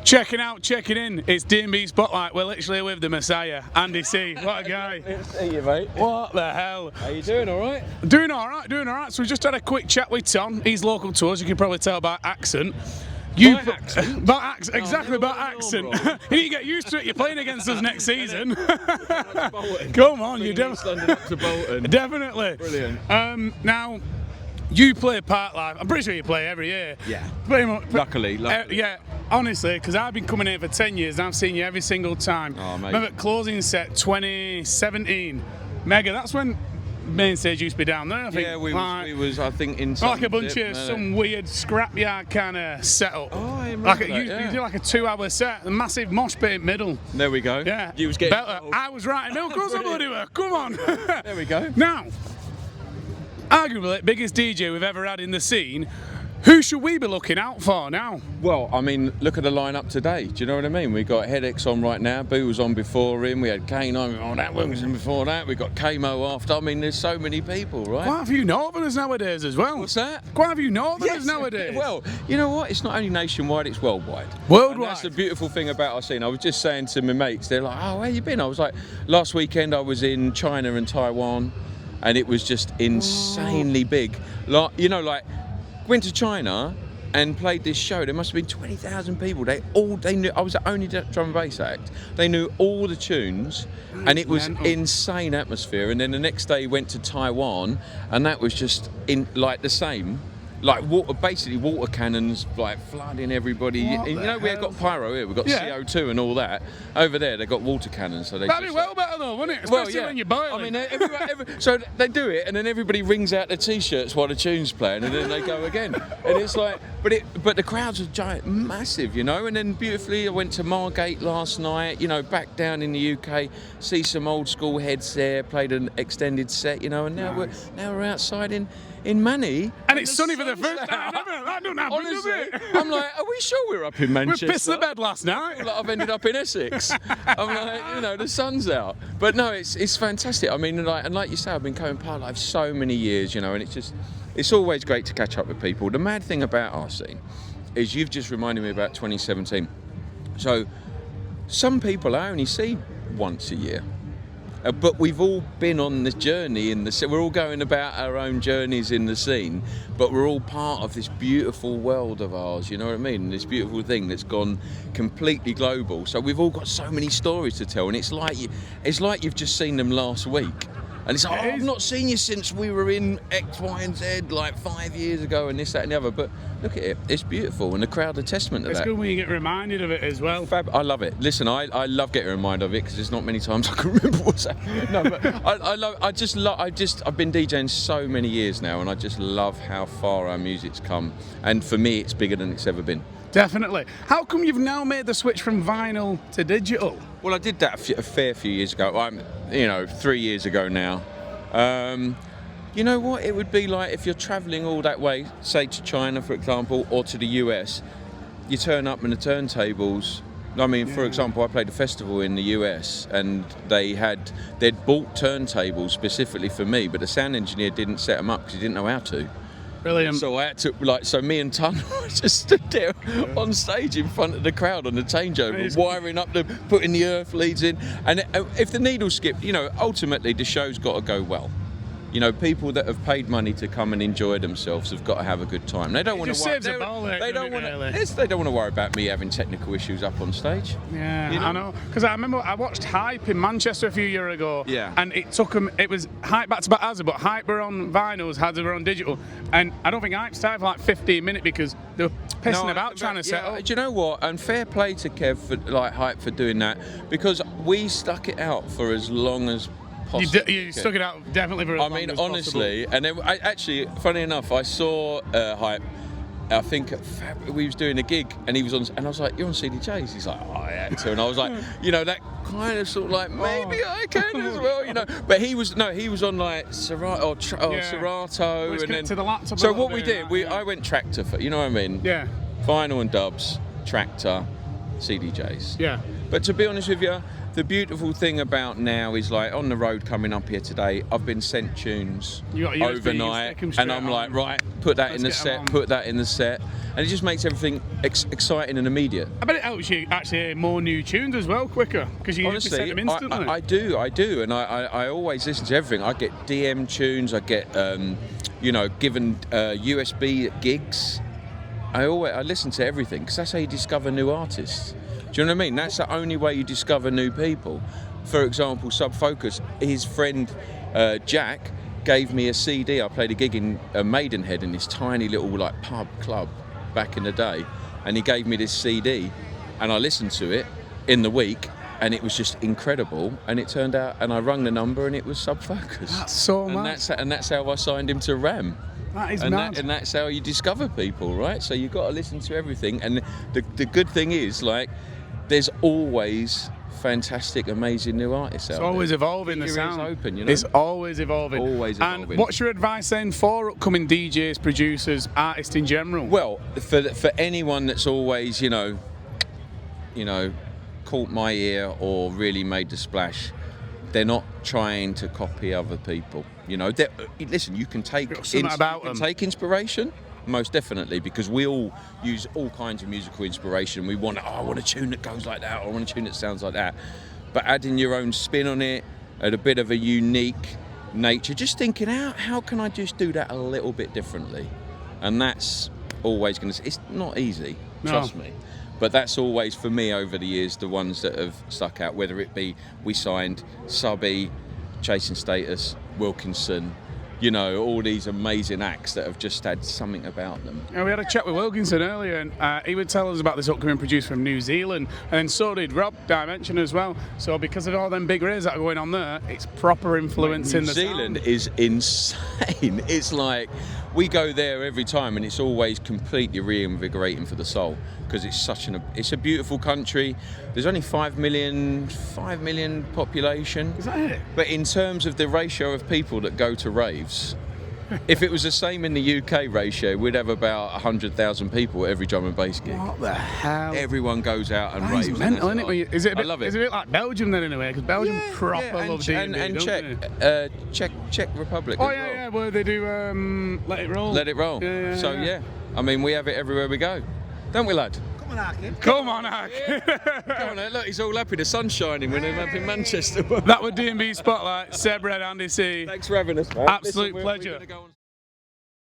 Checking out, checking in. It's D&B Spotlight. We're literally with the Messiah, Andy C. What a guy. Good to see you, mate. What the hell? How you doing, all right? Doing all right. So we just had a quick chat with Tom. He's local to us. You can probably tell by accent. Accent? By accent, exactly, by never accent. went on, You need to get used to it. You're playing against us next season. Come on, you East London up to Bolton. definitely. Brilliant. Now, you play Parklife. I'm pretty sure you play every year. Yeah. Pretty much. Luckily. Yeah, honestly, because I've been coming here for 10 years and I've seen you every single time. Oh, mate. Remember closing set 2017. Mega, that's when main stage used to be down there, I think. Yeah, we was I think in some like a bunch of some weird scrapyard kind of setup. Oh, I remember you that, yeah. do like a 2-hour set, a massive mosh pit in middle. There we go. Yeah. You was getting better. I was right in the middle. Of course I bloody were. Come on. There we go. Now, arguably the biggest DJ we've ever had in the scene. Who should we be looking out for now? Well, I mean, look at the lineup today. Do you know what I mean? We got Headaches on right now. Boo was on before him. We had Kane on that one was in before that. We got Kamo after. I mean, there's so many people, right? Quite a few Northerners nowadays as well. What's that? Quite a few Northerners nowadays. Well, you know what? It's not only nationwide, it's worldwide. Worldwide. And that's the beautiful thing about our scene. I was just saying to my mates, they're like, oh, where you been? I was like, last weekend I was in China and Taiwan, and it was just insanely big. Like, you know, like, went to China and played this show. There must have been 20,000 people. They knew. I was the only drum and bass act. They knew all the tunes, and it was insane atmosphere. And then the next day went to Taiwan, and that was just like the same. Like basically water cannons, like flooding everybody. What you know, the we have got pyro here. We've got CO2 and all that. Over there, they've got water cannons. So that'd be well better though, wouldn't it? Especially when you're boiling. I mean, so they do it, and then everybody rings out their t-shirts while the tune's playing, and then they go again. And it's like, but the crowds are giant, massive, you know. And then beautifully, I went to Margate last night. You know, back down in the UK, see some old school heads there, played an extended set, you know. And now we're outside in Manny, and it's sunny for the first time ever. That don't happen, honestly, does it? I'm like, are we sure we're up in Manchester? We pissed the bed last night. Like I've ended up in Essex. I'm like, you know, the sun's out. But no, it's fantastic. I mean, like you say, I've been coming Parklife so many years, you know, and it's always great to catch up with people. The mad thing about our scene is you've just reminded me about 2017. So some people I only see once a year. But we've all been on this journey we're all going about our own journeys in the scene, but we're all part of this beautiful world of ours, you know what I mean? This beautiful thing that's gone completely global. So we've all got so many stories to tell, and it's like you've just seen them last week. And it's like, I've not seen you since we were in X, Y, and Z like 5 years ago, and this, that, and the other. But look at it, it's beautiful, and the crowd are testament to that. It's good when you get reminded of it as well. I love it. Listen, I love getting reminded of it because there's not many times I can remember what's happening. No, but I've been DJing so many years now, and I just love how far our music's come. And for me, it's bigger than it's ever been. Definitely. How come you've now made the switch from vinyl to digital? Well, I did that a fair few years ago. 3 years ago now. You know what? It would be like if you're travelling all that way, say to China, for example, or to the US, you turn up and the turntables. I mean, for example, I played a festival in the US, and they'd bought turntables specifically for me, but the sound engineer didn't set them up because he didn't know how to. Brilliant. So I had to, me and Tun just stood there on stage in front of the crowd on the changeover, wiring up putting the earth leads in. And if the needle skipped, you know, ultimately the show's got to go well. You know, people that have paid money to come and enjoy themselves have got to have a good time. They don't want to worry. They don't want to worry about me having technical issues up on stage. Yeah, you know? I know. Because I remember I watched Hype in Manchester a few years ago. Yeah. And it took them. It was Hype back to back Hazard, but Hype were on vinyls, Hazard were on digital. And I don't think Hype started for like 15 minutes because they were pissing about trying to set up. Do you know what? And fair play to Kev for Hype for doing that, because we stuck it out for as long as. You stuck it out definitely for as long as honestly, possible. and then actually, funny enough, I saw Hype. I think we was doing a gig, and he was on, and I was like, "You're on CDJs?" He's like, "Oh, I had to," and I was like, you know, that kind of sort of like maybe I can as well, you know. But he was on like Serato, and then to the laptop. So what we did, I went Tractor for, you know what I mean? Yeah. Vinyl and dubs, Tractor, CDJs. Yeah. But to be honest with you, the beautiful thing about now is like on the road coming up here today, I've been sent tunes You got a USB, overnight, you stick 'em and I'm straight like, on. right, put that in the Let's get 'em set, on. put that in the set, and it just makes everything exciting and immediate. I bet it helps you actually hear more new tunes as well quicker because you just set Honestly, them instantly. I do, and I always listen to everything. I get DM tunes, I get given USB gigs. I listen to everything because that's how you discover new artists. Do you know what I mean? That's the only way you discover new people. For example, Sub Focus, his friend Jack gave me a CD. I played a gig in Maidenhead in this tiny little like pub club back in the day, and he gave me this CD, and I listened to it in the week, and it was just incredible. And it turned out, and I rung the number, and it was Sub Focus. That's so and mad. that's how I signed him to Ram. That is and mad. and that's how you discover people, right? So you've got to listen to everything. And the good thing is, like, there's always fantastic, amazing new artists out there. It's always evolving, the Keep your ears sound. open, you know? It's always evolving. Always evolving. And what's your advice then for upcoming DJs, producers, artists in general? Well, for anyone that's always, caught my ear or really made the splash, they're not trying to copy other people. Listen, you can take take inspiration, most definitely, because we all use all kinds of musical inspiration. We want, I want a tune that goes like that, or I want a tune that sounds like that. But adding your own spin on it, at a bit of a unique nature, just thinking, how can I just do that a little bit differently? And that's always going to, it's not easy, trust me. But that's always, for me, over the years, the ones that have stuck out, whether it be we signed Subby, Chasing Status, Wilkinson, all these amazing acts that have just had something about them. We had a chat with Wilkinson earlier, and he would tell us about this upcoming producer from New Zealand, and then so did Rob Dimension as well. So because of all them big rays that are going on there, it's proper influence in the New Zealand sound. is insane. It's like we go there every time, and it's always completely reinvigorating for the soul, because it's a beautiful country. There's only 5 million population. Is that it? But in terms of the ratio of people that go to raves, if it was the same in the UK ratio, we'd have about 100,000 people at every drum and bass gig. What the hell? Everyone goes out and That raves. is mental, isn't it? Is it a bit, I love it. Is it a bit like Belgium then in a way? Because Belgium proper and, love D&B, and don't they? Czech Republic. Oh as yeah, well. yeah, where they do Let It Roll. Let it roll. Yeah. I mean, we have it everywhere we go, don't we, lad? Come on, Hack. Come on, look, he's all happy. The sun's shining when I'm up in Manchester. That was D&B Spotlight. Seb Red, Andy C. Thanks for having us, man. Absolute Listen, we're pleasure. gonna go on